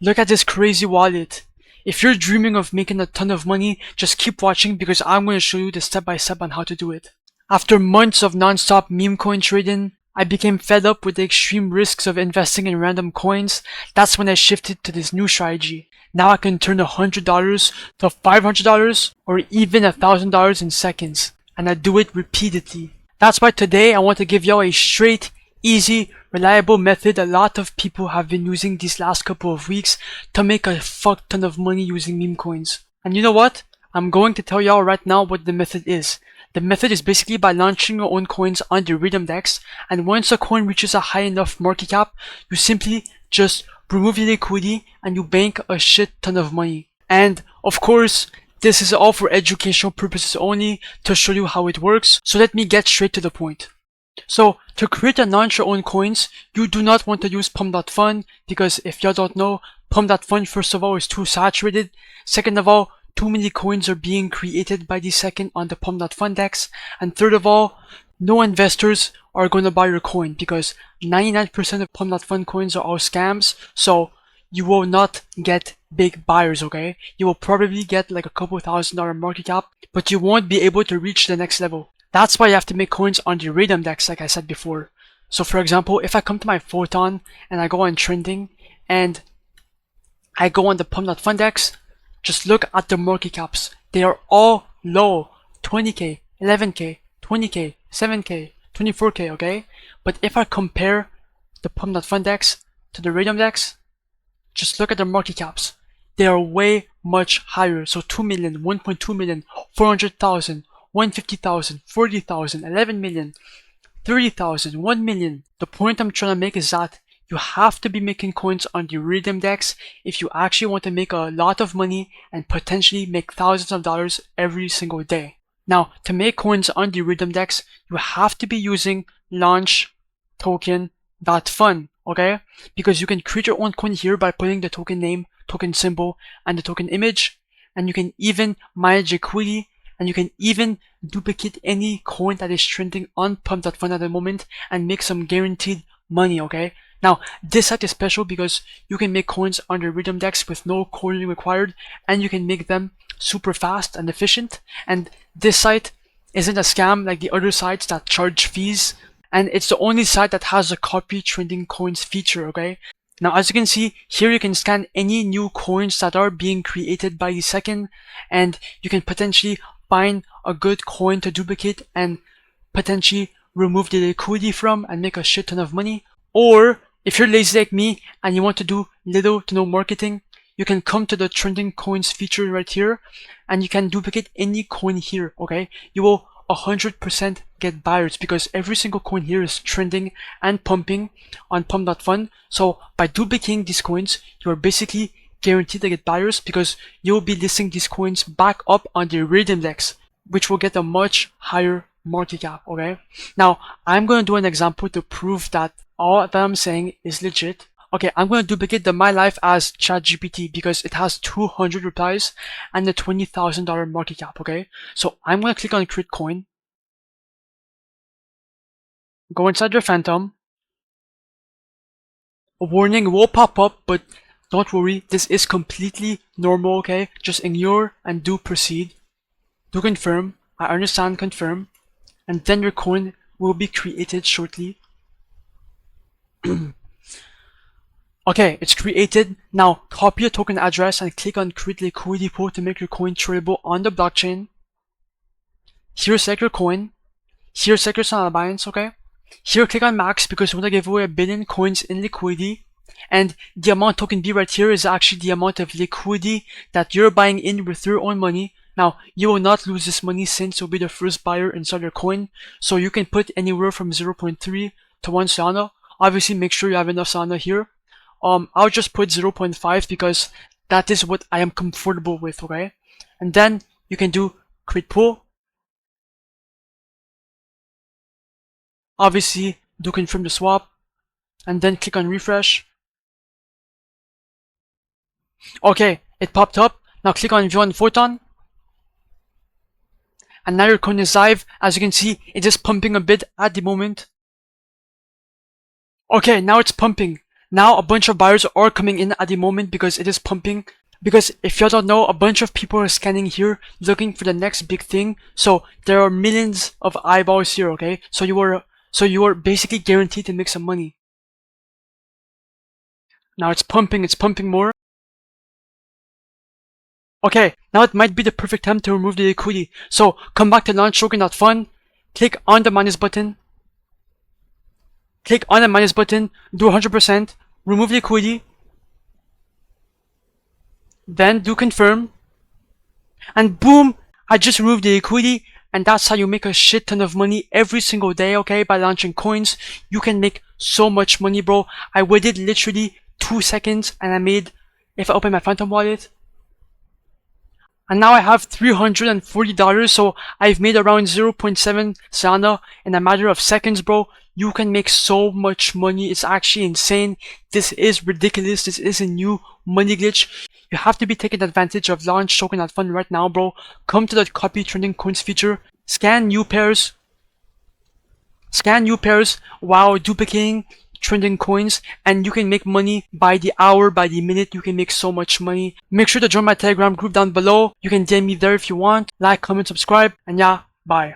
Look at this crazy wallet. If you're dreaming of making a ton of money, just keep watching because I'm going to show you the step-by-step on how to do it. After months of non-stop meme coin trading, I became fed up with the extreme risks of investing in random coins. That's when I shifted to this new strategy. Now I can turn $100 to $500 or even $1,000 in seconds. And I do it repeatedly. That's why today I want to give y'all a straight, easy, reliable method a lot of people have been using these last couple of weeks to make a fuck ton of money using meme coins. And you know what? I'm going to tell y'all right now what the method is. The method is basically by launching your own coins on the Rhythm DEX, and once a coin reaches a high enough market cap, you simply just remove the liquidity and you bank a shit ton of money. And of course, this is all for educational purposes only to show you how it works, so let me get straight to the point. So, to create and launch your own coins, you do not want to use Pump.Fun because if y'all don't know, Pump.Fun first of all is too saturated, second of all, too many coins are being created by the second on the Pump.Fun DEX, and third of all, no investors are going to buy your coin because 99% of Pump.Fun coins are all scams, so you will not get big buyers, okay? You will probably get like a couple $1,000 market cap, but you won't be able to reach the next level. That's why you have to make coins on the Rhythm DEX, like I said before. So for example, if I come to my Photon and I go on trending and I go on the Pump.Fun DEX, just look at the market caps. They are all low. 20k, 11k, 20k, 7k, 24k, okay? But if I compare the Pump.Fun DEX to the Rhythm DEX, just look at the market caps. They are way much higher. So 2 million, 1.2 million, 400,000, 150,000, 40,000, 11 million, 30,000, 1 million. The point I'm trying to make is that you have to be making coins on the Rhythm DEX if you actually want to make a lot of money and potentially make thousands of dollars every single day. Now, to make coins on the Rhythm DEX, you have to be using launchtoken.Fun, okay? Because you can create your own coin here by putting the token name, token symbol, and the token image, and you can even manage liquidity, and you can even duplicate any coin that is trending on Pump.Fun at the moment and make some guaranteed money, okay? Now, this site is special because you can make coins on the Rhythm DEX with no coding required, and you can make them super fast and efficient. And this site isn't a scam like the other sites that charge fees, and it's the only site that has a copy trending coins feature, okay? Now, as you can see, here you can scan any new coins that are being created by the second, and you can potentially find a good coin to duplicate and potentially remove the liquidity from and make a shit ton of money. Or if you're lazy like me and you want to do little to no marketing, you can come to the trending coins feature right here and you can duplicate any coin here, okay? You will 100% get buyers because every single coin here is trending and pumping on Pump.Fun. So by duplicating these coins, you are basically guaranteed to get buyers because you will be listing these coins back up on the Rhythm DEX, which will get a much higher market cap, okay? Now, I'm going to do an example to prove that all that I'm saying is legit. Okay, I'm going to duplicate the My Life as ChatGPT because it has 200 replies and a $20,000 market cap, okay? So I'm going to click on Create Coin. Go inside your Phantom. A warning will pop up, but don't worry, this is completely normal, okay? Just ignore and do proceed. Do confirm. I understand, confirm. And then your coin will be created shortly. Okay, it's created. Now copy your token address and click on create liquidity pool to make your coin tradable on the blockchain. Here select your coin. Here select your Solana balance, okay? Here click on max because we want to give away 1 billion coins in liquidity. And the amount token B right here is actually the amount of liquidity that you're buying in with your own money. Now, you will not lose this money since you'll be the first buyer inside your coin. So you can put anywhere from 0.3 to 1 Solana. Obviously, make sure you have enough Solana here. I'll just put 0.5 because that is what I am comfortable with, okay? And then you can do create pool. Obviously, do confirm the swap. And then click on refresh. Okay, it popped up. Now click on view on Photon. And now your coin is live. As you can see, it is pumping a bit at the moment. Okay, now it's pumping. Now a bunch of buyers are coming in at the moment because it is pumping. Because if y'all don't know, a bunch of people are scanning here looking for the next big thing. So there are millions of eyeballs here, okay? So you are basically guaranteed to make some money. Now it's pumping more. Okay, now it might be the perfect time to remove the liquidity. So come back to launchtoken.Fun, click on the minus button, do 100%, remove liquidity, then do confirm, and boom, I just removed the liquidity. And that's how you make a shit ton of money every single day, okay? By launching coins, you can make so much money, bro. I waited literally 2 seconds and I made, if I open my Phantom wallet, and now I have $340, so I've made around 0.7 Solana in a matter of seconds, bro. You can make so much money. It's actually insane. This is ridiculous. This is a new money glitch. You have to be taking advantage of launchtoken.Fun right now, bro. Come to the copy trending coins feature. Scan new pairs while duplicating trending coins, and you can make money by the hour, by the minute. You can make so much money. Make sure to join my Telegram group down below. You can DM me there if you want. Like, comment, subscribe, and yeah, bye.